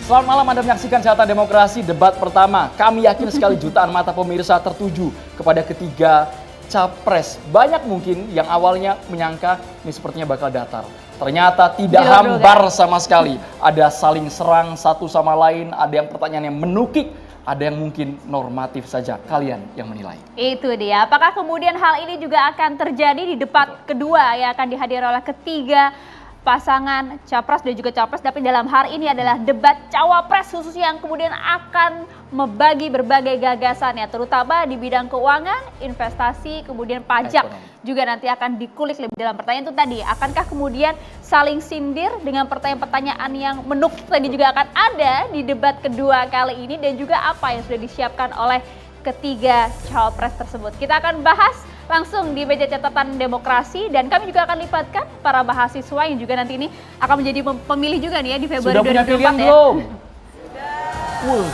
Selamat malam, Anda menyaksikan Carta Demokrasi debat pertama. Kami yakin sekali jutaan mata pemirsa tertuju kepada ketiga capres. Banyak mungkin yang awalnya menyangka ini sepertinya bakal datar. Ternyata tidak hambar sama sekali. Ada saling serang satu sama lain, ada yang pertanyaan yang menukik, ada yang mungkin normatif saja. Kalian yang menilai. Itu dia. Apakah kemudian hal ini juga akan terjadi di debat kedua yang akan dihadiri oleh ketiga pasangan capres dan juga capres, tapi dalam hari ini adalah debat cawapres khusus yang kemudian akan membagi berbagai gagasan ya, terutama di bidang keuangan, investasi, kemudian pajak juga nanti akan dikulik lebih dalam. Pertanyaan itu tadi, akankah kemudian saling sindir dengan pertanyaan-pertanyaan yang menukik tadi juga akan ada di debat kedua kali ini, dan juga apa yang sudah disiapkan oleh ketiga cawapres tersebut. Kita akan bahas langsung di meja catatan demokrasi, dan kami juga akan libatkan para mahasiswa yang juga nanti ini akan menjadi pemilih juga nih ya di Februari 2024 ya. Belum?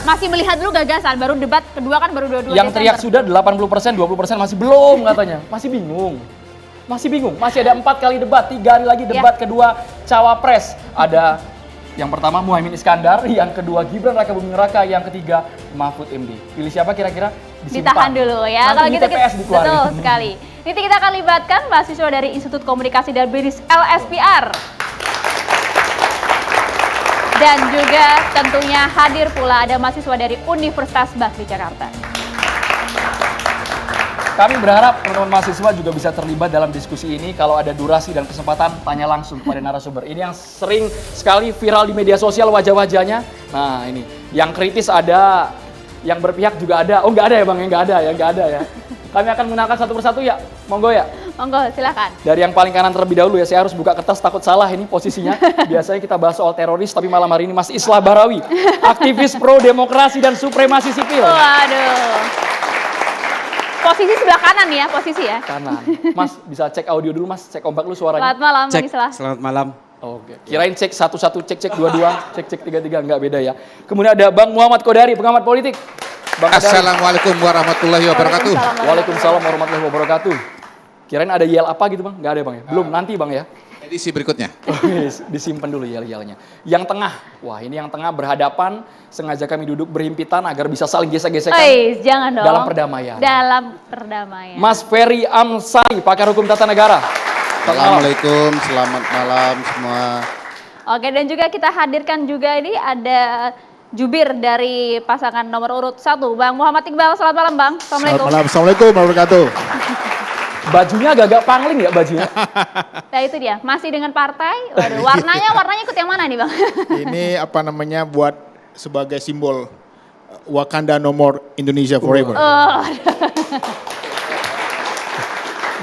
Masih melihat dulu gagasan, baru debat kedua kan baru 22 Yang teriak sudah 80%, 20% masih belum katanya. Masih bingung. Masih ada 4 kali debat, 3 hari lagi debat kedua cawapres. Ada yang pertama Muhaimin Iskandar, yang kedua Gibran Raka Buming Raka, yang ketiga Mahfud MD. Pilih siapa kira-kira? Ditahan dulu ya. Kalau gitu betul sekali. Nanti kita akan libatkan mahasiswa dari Institut Komunikasi dan Bisnis LSPR. Dan juga tentunya hadir pula ada mahasiswa dari Universitas Bagri Jakarta. Kami berharap teman-teman mahasiswa juga bisa terlibat dalam diskusi ini. Kalau ada durasi dan kesempatan, tanya langsung kepada narasumber. Ini yang sering sekali viral di media sosial wajah-wajahnya. Nah ini, yang kritis ada, yang berpihak juga ada. Oh nggak ada ya Bang, nggak ada ya. Kami akan mengenalkan satu persatu ya, monggo ya. Monggo, silakan. Dari yang paling kanan terlebih dahulu ya, saya harus buka kertas takut salah ini posisinya. Biasanya kita bahas soal teroris, tapi malam hari ini Mas Islah Barawi, aktivis pro demokrasi dan supremasi sipil. Waduh. Posisi sebelah kanan ya, posisi ya. Kanan. Mas bisa cek audio dulu Mas, cek ombak lu suaranya. Selamat malam Bang Islah. Selamat malam. Oke. Kirain cek 1-1, cek 2-2, cek 3-3, enggak beda ya. Kemudian ada Bang Muhammad Kodari, pengamat politik. Bang Assalamualaikum warahmatullahi wabarakatuh. Waalaikumsalam warahmatullahi wabarakatuh. Kirain ada yel apa gitu Bang? Enggak ada Bang ya? Belum, nanti Bang ya. Edisi berikutnya. Disimpan dulu yel-yelnya. Yang tengah, wah ini yang tengah berhadapan, sengaja kami duduk berhimpitan agar bisa saling gesek-gesekan. Jangan dong. Dalam perdamaian. Dalam perdamaian. Mas Ferry Amsari, pakar hukum tata negara. Assalamualaikum, selamat malam semua. Oke, dan juga kita hadirkan juga ini ada jubir dari pasangan nomor urut 1, Bang Muhammad Iqbal. Selamat malam Bang. Assalamualaikum. Selamat malam, Assalamualaikum warahmatullahi wabarakatuh. Bajunya agak-agak pangling ya bajunya. Nah itu dia, masih dengan partai. Waduh, warnanya ikut yang mana nih Bang? Ini apa namanya, buat sebagai simbol Wakanda No More, Indonesia Forever.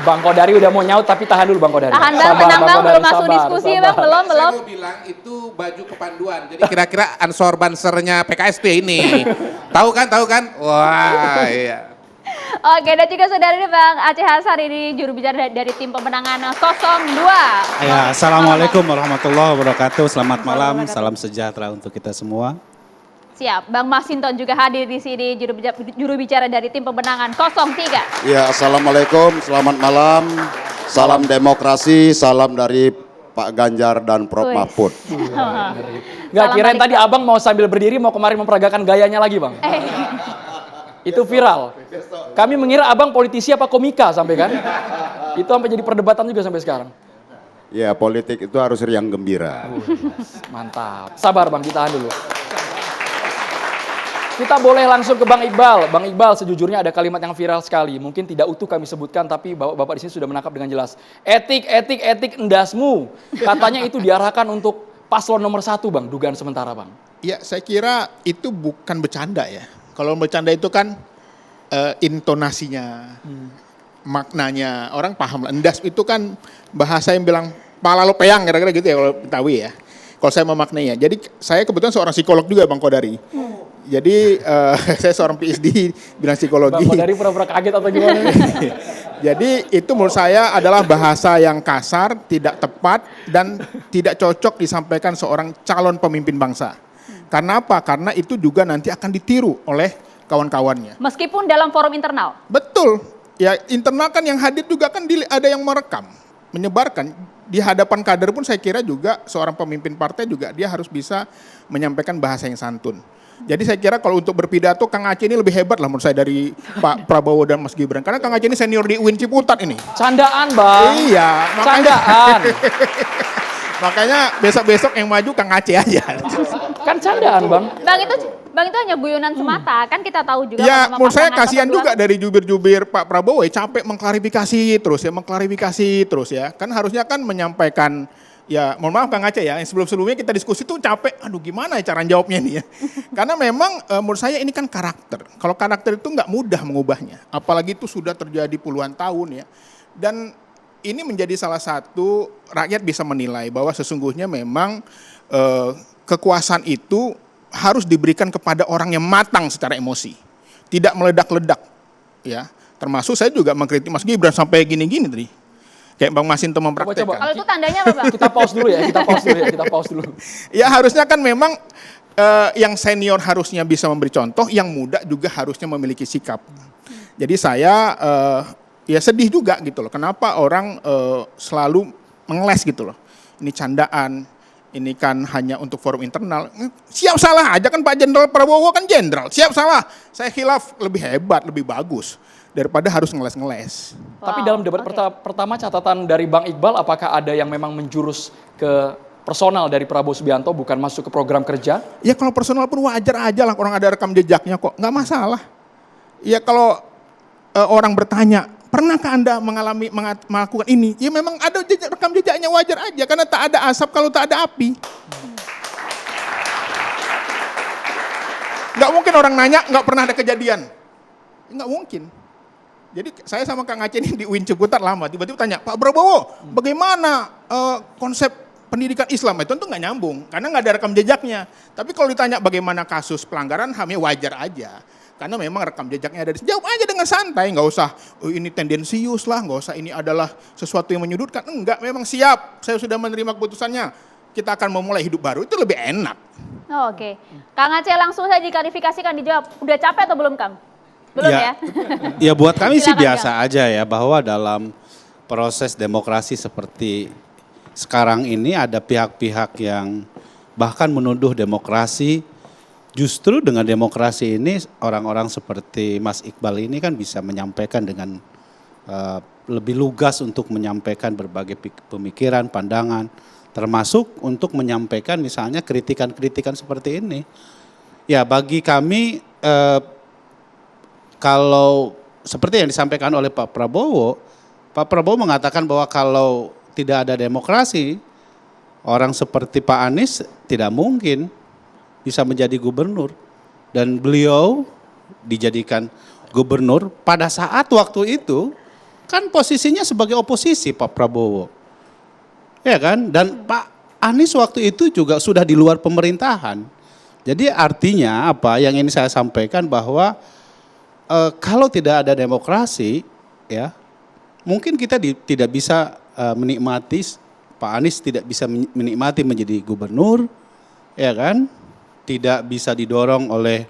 Bang Kodari udah mau nyaut tapi tahan dulu Bang Kodari. Tahan Bang, tenang Bang, belum masuk diskusi ya Bang, belum. Saya mau bilang itu baju kepanduan, jadi kira-kira ansor bansernya PKSP ini. Tahu kan? Wah iya. Oke, dan juga saudara ini Bang Aceh Hasan, ini juru bicara dari tim pemenangan 02. Ya, Assalamualaikum warahmatullahi wabarakatuh. Selamat malam, salam sejahtera untuk kita semua. Siap, Bang Masinton juga hadir di sini, juru bicara dari tim pemenangan 03. Ya, Assalamualaikum, selamat malam, salam demokrasi, salam dari Pak Ganjar dan Prof. Mahfud. Nggak kirain tadi abang mau sambil berdiri mau kemarin memperagakan gayanya lagi Bang. Itu viral. Kami mengira abang politisi apa komika sampai kan. Itu sampai jadi perdebatan juga sampai sekarang. Ya, politik itu harus riang gembira. Mantap. Sabar Bang, ditahan dulu. Kita boleh langsung ke Bang Iqbal. Bang Iqbal, sejujurnya ada kalimat yang viral sekali. Mungkin tidak utuh kami sebutkan, tapi Bapak di sini sudah menangkap dengan jelas. Etik endasmu. Katanya itu diarahkan untuk paslon nomor 1 Bang, dugaan sementara Bang. Ya, saya kira itu bukan bercanda ya. Kalau bercanda itu kan intonasinya, maknanya, orang paham. Endas itu kan bahasa yang bilang pala lo peyang, kira-kira gitu ya kalau Betawi ya. Kalau saya memaknainya. Jadi saya kebetulan seorang psikolog juga Bang Kodari. Jadi saya seorang PhD bidang psikologi. Bang Kodari pura-pura kaget atau gimana? Jadi itu menurut saya adalah bahasa yang kasar, tidak tepat, dan tidak cocok disampaikan seorang calon pemimpin bangsa. Karena apa? Karena itu juga nanti akan ditiru oleh kawan-kawannya. Meskipun dalam forum internal. Betul. Ya internal kan yang hadir juga kan ada yang merekam. menyebarkan di hadapan kader pun saya kira juga seorang pemimpin partai juga dia harus bisa menyampaikan bahasa yang santun. Jadi saya kira kalau untuk berpidato Kang Aceh ini lebih hebat lah menurut saya dari Pak Prabowo dan Mas Gibran. Karena Kang Aceh ini senior di UIN Ciputat ini. Candaan, Bang. Iya, Candaan. makanya besok-besok yang maju Kang Aceh aja. Kan candaan, Bang. Bang itu hanya guyonan semata, kan kita tahu juga. Ya, sama menurut saya pasangan kasihan nomor dua. juga dari jubir-jubir Pak Prabowo capek mengklarifikasi terus ya. Kan harusnya kan menyampaikan, ya mohon maaf Kang Aceh ya, yang sebelum-sebelumnya kita diskusi tuh capek, aduh gimana ya cara jawabnya nih ya. Karena memang menurut saya ini kan karakter. Kalau karakter itu nggak mudah mengubahnya, apalagi itu sudah terjadi puluhan tahun ya. Dan ini menjadi salah satu rakyat bisa menilai bahwa sesungguhnya memang kekuasaan itu harus diberikan kepada orang yang matang secara emosi, tidak meledak-ledak, ya. Termasuk saya juga mengkritik Mas Gibran sampai gini-gini tadi, kayak Bang Masinton mempraktekkan. Kalau itu tandanya apa, Bang? Kita pause dulu ya, kita pause dulu. Ya harusnya kan memang yang senior harusnya bisa memberi contoh, yang muda juga harusnya memiliki sikap. Jadi saya ya sedih juga gitu loh, kenapa orang selalu mengeles gitu loh. Ini candaan. Ini kan hanya untuk forum internal. Siap salah aja kan Pak Jenderal Prabowo kan jenderal. Siap salah. Saya khilaf lebih hebat, lebih bagus. Daripada harus ngeles-ngeles. Tapi dalam debat pertama catatan dari Bang Iqbal, apakah ada yang memang menjurus ke personal dari Prabowo Subianto, bukan masuk ke program kerja? Ya kalau personal pun wajar aja lah, orang ada rekam jejaknya kok. Nggak masalah. Ya kalau orang bertanya, pernahkah Anda melakukan ini? Ya memang ada rekam jejaknya, wajar aja. Karena tak ada asap kalau tak ada api. Nggak mungkin orang nanya nggak pernah ada kejadian. Nggak mungkin. Jadi saya sama Kang Aceh ini di UIN Ciputat lama. Tiba-tiba tanya, Pak Prabowo bagaimana konsep pendidikan Islam? Itu tentu nggak nyambung. Karena nggak ada rekam jejaknya. Tapi kalau ditanya bagaimana kasus pelanggaran HAM, ya wajar aja. Karena memang rekam jejaknya ada. Jawab aja dengan santai, nggak usah ini tendensius lah, nggak usah ini adalah sesuatu yang menyudutkan. Enggak, memang siap. Saya sudah menerima keputusannya. Kita akan memulai hidup baru, itu lebih enak. Oh, oke. Kang Aceh langsung saja diklarifikasikan, dijawab. Udah capek atau belum, Kang? Belum ya? Ya buat kami sih Silakan, biasa aja ya, bahwa dalam proses demokrasi seperti sekarang ini ada pihak-pihak yang bahkan menuduh demokrasi. Justru dengan demokrasi ini orang-orang seperti Mas Iqbal ini kan bisa menyampaikan dengan lebih lugas untuk menyampaikan berbagai pemikiran, pandangan, termasuk untuk menyampaikan misalnya kritikan-kritikan seperti ini. Ya bagi kami kalau seperti yang disampaikan oleh Pak Prabowo mengatakan bahwa kalau tidak ada demokrasi, orang seperti Pak Anies tidak mungkin bisa menjadi gubernur, dan beliau dijadikan gubernur pada saat waktu itu kan posisinya sebagai oposisi Pak Prabowo, ya kan, dan Pak Anies waktu itu juga sudah di luar pemerintahan. Jadi artinya apa yang ini saya sampaikan bahwa kalau tidak ada demokrasi, ya mungkin kita tidak bisa menikmati, Pak Anies tidak bisa menikmati menjadi gubernur, ya kan. Tidak bisa didorong oleh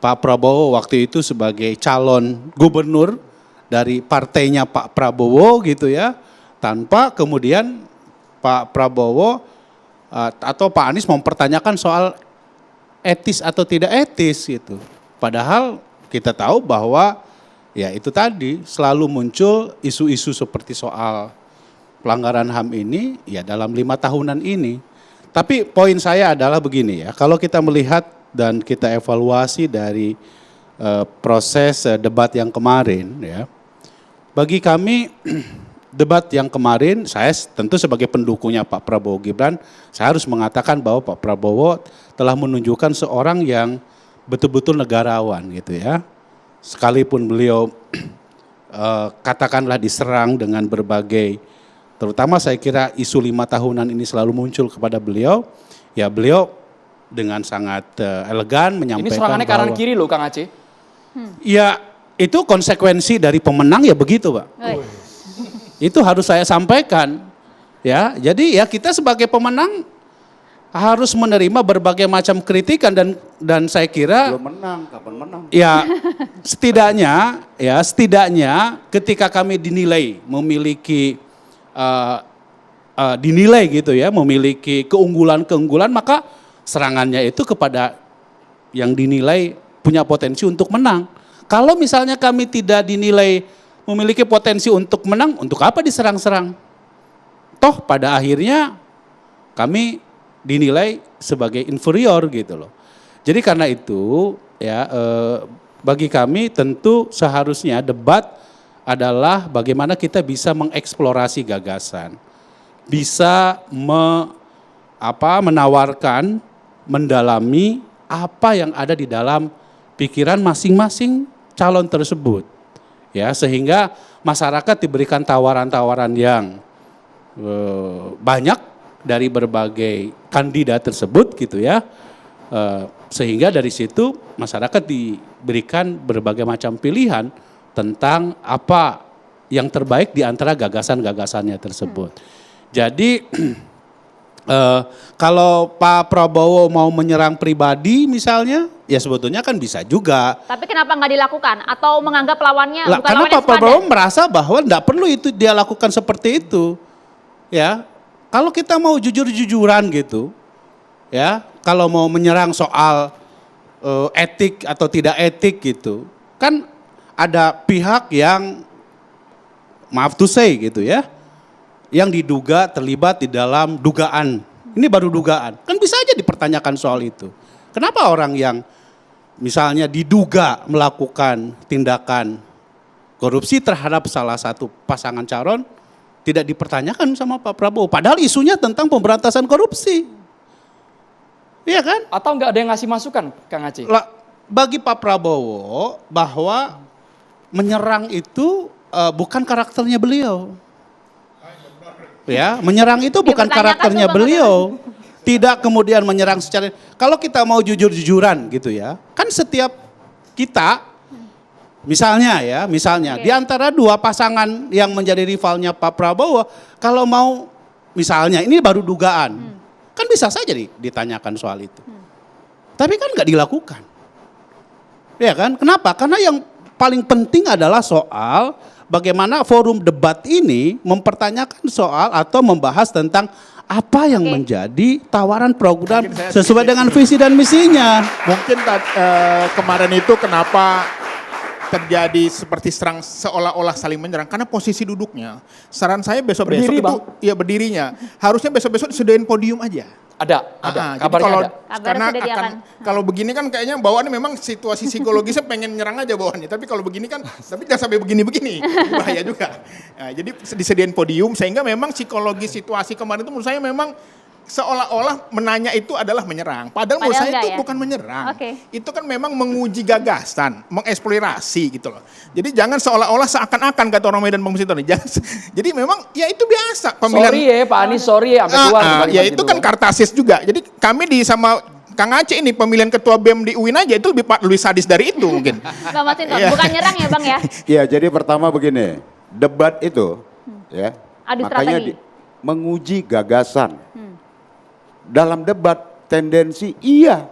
Pak Prabowo waktu itu sebagai calon gubernur dari partainya Pak Prabowo gitu ya, tanpa kemudian Pak Prabowo atau Pak Anies mempertanyakan soal etis atau tidak etis gitu. Padahal kita tahu bahwa ya itu tadi selalu muncul isu-isu seperti soal pelanggaran HAM ini ya dalam 5 tahunan ini. Tapi poin saya adalah begini ya, kalau kita melihat dan kita evaluasi dari proses debat yang kemarin ya, bagi kami debat yang kemarin saya tentu sebagai pendukungnya Pak Prabowo Gibran, saya harus mengatakan bahwa Pak Prabowo telah menunjukkan seorang yang betul-betul negarawan gitu ya. Sekalipun beliau katakanlah diserang dengan berbagai, terutama saya kira isu 5 tahunan ini selalu muncul kepada beliau, ya beliau dengan sangat elegan menyampaikan. Ini serangannya kanan kiri loh Kang Aceh. Ya itu konsekuensi dari pemenang ya begitu Pak. Itu harus saya sampaikan. Ya, jadi ya kita sebagai pemenang harus menerima berbagai macam kritikan dan saya kira Belum menang, kapan menang? ya setidaknya ketika kami dinilai memiliki dinilai gitu ya, memiliki keunggulan-keunggulan, maka serangannya itu kepada yang dinilai punya potensi untuk menang. Kalau misalnya kami tidak dinilai memiliki potensi untuk menang, untuk apa diserang-serang? Toh pada akhirnya kami dinilai sebagai inferior gitu loh. Jadi karena itu ya bagi kami tentu seharusnya debat adalah bagaimana kita bisa mengeksplorasi gagasan, bisa menawarkan, mendalami apa yang ada di dalam pikiran masing-masing calon tersebut, ya, sehingga masyarakat diberikan tawaran-tawaran yang banyak dari berbagai kandidat tersebut gitu ya, sehingga dari situ masyarakat diberikan berbagai macam pilihan tentang apa yang terbaik di antara gagasan-gagasannya tersebut. Jadi kalau Pak Prabowo mau menyerang pribadi misalnya, ya sebetulnya kan bisa juga. Tapi kenapa nggak dilakukan? Atau menganggap lawannya bukan Karena lawan Pak yang sepadan? Prabowo merasa bahwa tidak perlu itu dia lakukan seperti itu. Ya, kalau kita mau jujur-jujuran gitu, ya, kalau mau menyerang soal etik atau tidak etik gitu, kan ada pihak yang maaf to say gitu ya, yang diduga terlibat di dalam dugaan. Ini baru dugaan. Kan bisa aja dipertanyakan soal itu. Kenapa orang yang misalnya diduga melakukan tindakan korupsi terhadap salah satu pasangan calon tidak dipertanyakan sama Pak Prabowo? Padahal isunya tentang pemberantasan korupsi. Iya kan? Atau nggak ada yang ngasih masukan, Kang Aceh? Bagi Pak Prabowo bahwa menyerang itu bukan karakternya beliau. Ya, menyerang itu bukan karakternya beliau. Tidak kemudian menyerang secara, kalau kita mau jujur-jujuran gitu ya, kan setiap kita, misalnya di antara dua pasangan yang menjadi rivalnya Pak Prabowo, kalau mau misalnya, ini baru dugaan, kan bisa saja ditanyakan soal itu. Tapi kan nggak dilakukan. Ya kan, kenapa? Karena yang paling penting adalah soal bagaimana forum debat ini mempertanyakan soal atau membahas tentang apa yang menjadi tawaran program sesuai dengan visi dan misinya. Mungkin kemarin itu kenapa terjadi seperti serang seolah-olah saling menyerang karena posisi duduknya. Saran saya besok-besok Berdiri, itu ya berdirinya. Harusnya besok-besok disediain podium aja. Ada. Jadi Kabarnya kalau ada. Kabarnya karena sudah diakan. kalau begini kan kayaknya bawaannya memang situasi psikologisnya pengen nyerang aja bawaannya. Tapi kalau begini kan, tapi jangan sampai begini-begini, bahaya juga. Nah, jadi disediain podium sehingga memang psikologi situasi kemarin itu menurut saya memang seolah-olah menanya itu adalah menyerang. Padahal menurut saya itu bukan menyerang. Itu kan memang menguji gagasan, mengeksplorasi gitu loh. Jadi jangan seolah-olah seakan-akan kata orang Medan Bang Musito nih. Jadi memang ya itu biasa pemilihan. Sorry ya Pak Anies, sorry ya sampai keluar. Ya itu kan kartasis juga. Jadi kami sama Kang Aceh ini pemilihan ketua BEM di UIN aja itu lebih sadis dari itu mungkin. Bang Masinton, bukan nyerang ya Bang ya? Iya, jadi pertama begini, debat itu ya, Adu makanya strategi. menguji gagasan. Dalam debat tendensi iya,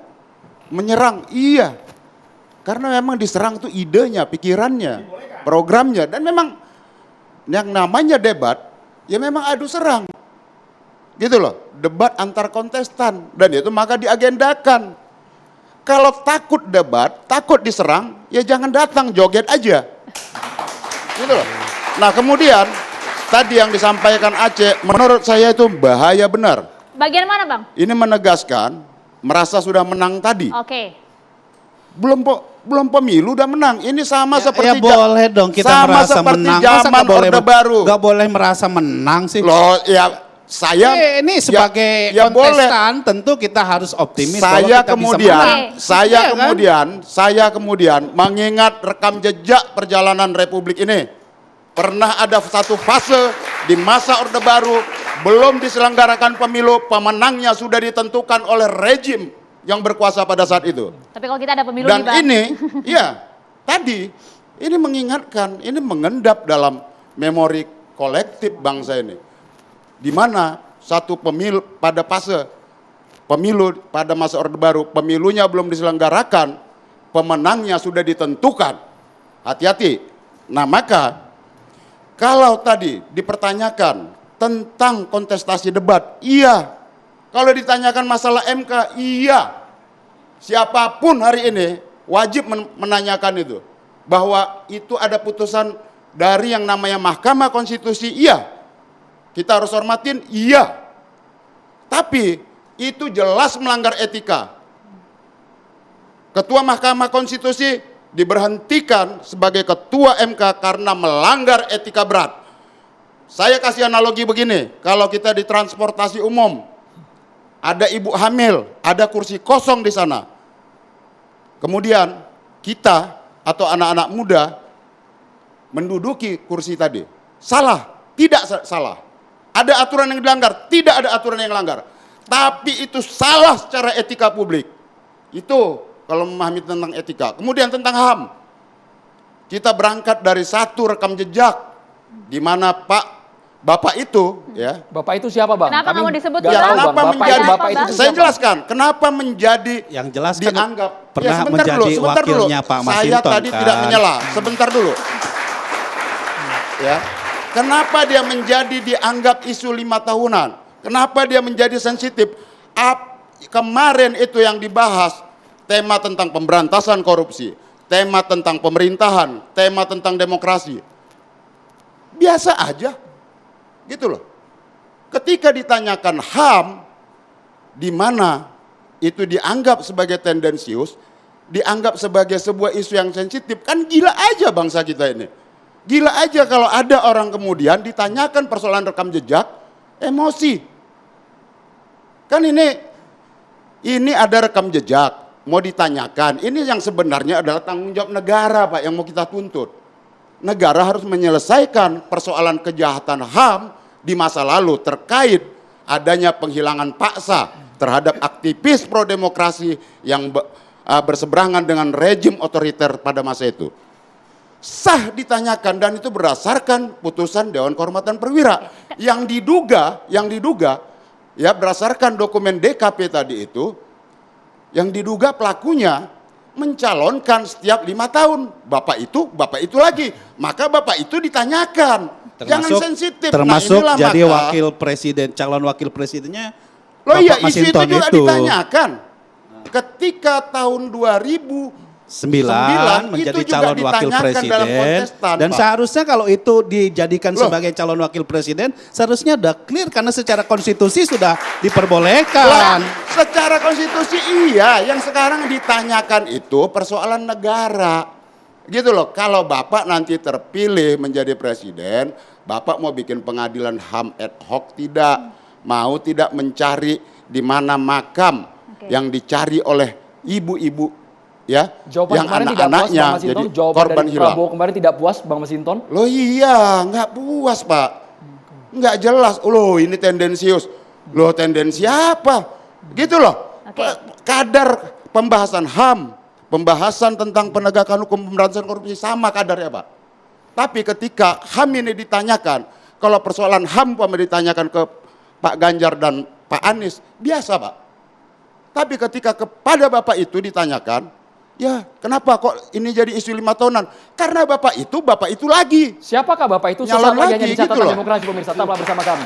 menyerang iya. Karena memang diserang tuh idenya, pikirannya, programnya. Dan memang yang namanya debat, ya memang adu serang. Gitu loh, debat antar kontestan. Dan itu maka diagendakan. Kalau takut debat, takut diserang, ya jangan datang, joget aja. Gitu loh. Nah kemudian, tadi yang disampaikan Aceh, menurut saya itu bahaya benar. Bagian mana Bang? Ini menegaskan, merasa sudah menang tadi. Oke. Belum pemilu udah menang. Ini sama seperti boleh dong kita sama merasa seperti menang. zaman Orde Baru. Gak boleh merasa menang sih. Loh, ya saya ini sebagai ya kontestan tentu kita harus optimis saya bahwa kita bisa menang. saya kemudian mengingat rekam jejak perjalanan Republik ini. Pernah ada satu fase di masa Orde Baru belum diselenggarakan pemilu, pemenangnya sudah ditentukan oleh rejim yang berkuasa pada saat itu. Tapi kalau kita ada pemilu Dan nih Bang. ini, ya tadi ini mengingatkan, ini mengendap dalam memori kolektif bangsa ini. Di mana satu pemilu pada fase pemilu pada masa Orde Baru, pemilunya belum diselenggarakan, pemenangnya sudah ditentukan. Hati-hati. Nah maka kalau tadi dipertanyakan tentang kontestasi debat? Iya. Kalau ditanyakan masalah MK, iya. Siapapun hari ini wajib menanyakan itu. Bahwa itu ada putusan dari yang namanya Mahkamah Konstitusi, iya. Kita harus hormatin, iya. Tapi itu jelas melanggar etika. Ketua Mahkamah Konstitusi diberhentikan sebagai ketua MK karena melanggar etika berat. Saya kasih analogi begini, kalau kita di transportasi umum, ada ibu hamil, ada kursi kosong di sana. Kemudian kita atau anak-anak muda menduduki kursi tadi. Salah? Tidak salah. Ada aturan yang dilanggar? Tidak ada aturan yang dilanggar. Tapi itu salah secara etika publik. Itu kalau memahami tentang etika. Kemudian tentang HAM. Kita berangkat dari satu rekam jejak di mana Bapak itu ya. Bapak itu siapa, Bang? Kenapa nggak mau disebut, nggak Bang? tahu, Kenapa Bang. menjadi Bapak itu saya siapa? jelaskan kenapa menjadi Yang jelas kan dianggap pernah sebentar menjadi sebentar wakilnya Pak Saya Masinton, tadi kan? tidak menyela. Sebentar dulu. Ya. Kenapa dia menjadi dianggap isu 5 tahunan? Kenapa dia menjadi sensitif? Kemarin itu yang dibahas tema tentang pemberantasan korupsi, tema tentang pemerintahan, tema tentang demokrasi. Biasa aja. Gitu loh. Ketika ditanyakan HAM, di mana itu dianggap sebagai tendensius, dianggap sebagai sebuah isu yang sensitif, kan gila aja bangsa kita ini. Gila aja kalau ada orang kemudian ditanyakan persoalan rekam jejak, emosi. Kan ini ada rekam jejak, mau ditanyakan. Ini yang sebenarnya adalah tanggung jawab negara, Pak, yang mau kita tuntut. Negara harus menyelesaikan persoalan kejahatan HAM di masa lalu terkait adanya penghilangan paksa terhadap aktivis pro-demokrasi yang berseberangan dengan rejim otoriter pada masa itu. Sah ditanyakan dan itu berdasarkan putusan Dewan Kehormatan Perwira yang diduga ya berdasarkan dokumen DKP tadi itu yang diduga pelakunya mencalonkan setiap 5 tahun. Bapak itu lagi. Maka Bapak itu ditanyakan. Jangan sensitif. Termasuk Nah, jadi maka, wakil presiden, calon wakil presidennya loh iya, Bapak isu itu Masinton juga itu. ditanyakan. Ketika tahun 2009 menjadi itu juga calon wakil ditanyakan dalam presiden kontestan, dan Pak. seharusnya kalau itu dijadikan Loh. sebagai calon wakil presiden seharusnya udah clear karena secara konstitusi sudah Lah, diperbolehkan. secara konstitusi iya, yang sekarang ditanyakan itu persoalan negara. Gitu loh, kalau Bapak nanti terpilih menjadi presiden, Bapak mau bikin pengadilan HAM ad hoc tidak? Mau tidak mencari di mana makam yang dicari oleh ibu-ibu ya, Jawaban yang kemarin tidak puas, anak-anaknya Bang Masinton. jadi Jawaban korban dari hilang. Prabowo kemarin tidak puas, Bang Masinton. Loh iya, nggak puas Pak. Nggak jelas. Loh ini tendensius. Loh tendensi apa? Gitu loh. Kadar pembahasan HAM, pembahasan tentang penegakan hukum pemberantasan korupsi sama kadarnya Pak. Tapi ketika HAM ini ditanyakan, kalau persoalan HAM ditanyakan ke Pak Ganjar dan Pak Anies, biasa Pak. Tapi ketika kepada Bapak itu ditanyakan, ya kenapa kok ini jadi isu 5 tahunan? Karena Bapak itu lagi. Siapakah Bapak itu? Nyalon Sesaat lagi hanya lagi, di catatan gitu loh. demokrasi pemirsa. Tetaplah bersama kami.